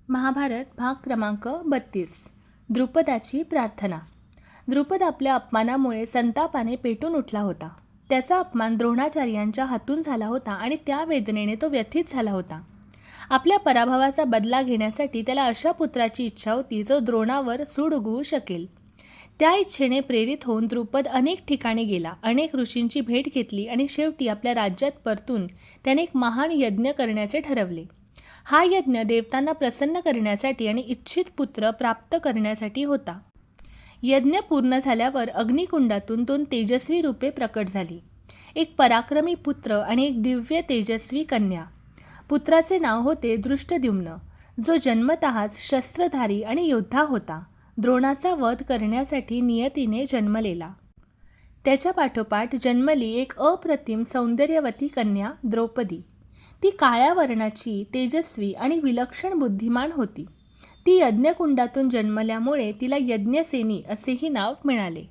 महाभारत भाग क्रमांक 32. द्रुपदाची प्रार्थना. द्रुपद आपल्या अपमानामुळे संतापाने पेटून उठला होता. त्याचा अपमान द्रोणाचार्यांच्या हातून झाला होता आणि त्या वेदनेने तो व्यथित झाला होता. आपल्या पराभवाचा बदला घेण्यासाठी त्याला अशा पुत्राची इच्छा होती जो द्रोणावर सूड उगवू शकेल. त्या इच्छेने प्रेरित होऊन द्रुपद अनेक ठिकाणी गेला, अनेक ऋषींची भेट घेतली आणि शेवटी आपल्या राज्यात परतून त्याने एक महान यज्ञ करण्याचे ठरवले. हा यज्ञ देवतांना प्रसन्न करण्यासाठी आणि इच्छित पुत्र प्राप्त करण्यासाठी होता. यज्ञ पूर्ण झाल्यावर अग्निकुंडातून 2 तेजस्वी रूपे प्रकट झाली, एक पराक्रमी पुत्र आणि एक दिव्य तेजस्वी कन्या. पुत्राचे नाव होते दृष्टद्युम्न, जो जन्मतःच शस्त्रधारी आणि योद्धा होता. द्रोणाचा वध करण्यासाठी नियतीने जन्मलेला. त्याच्या पाठोपाठ जन्मली एक अप्रतिम सौंदर्यवती कन्या द्रौपदी. ती काळ्या वर्णाची, तेजस्वी आणि विलक्षण बुद्धिमान होती. ती यज्ञकुंडातून जन्मल्यामुळे तिला यज्ञसेनी असेही नाव मिळाले.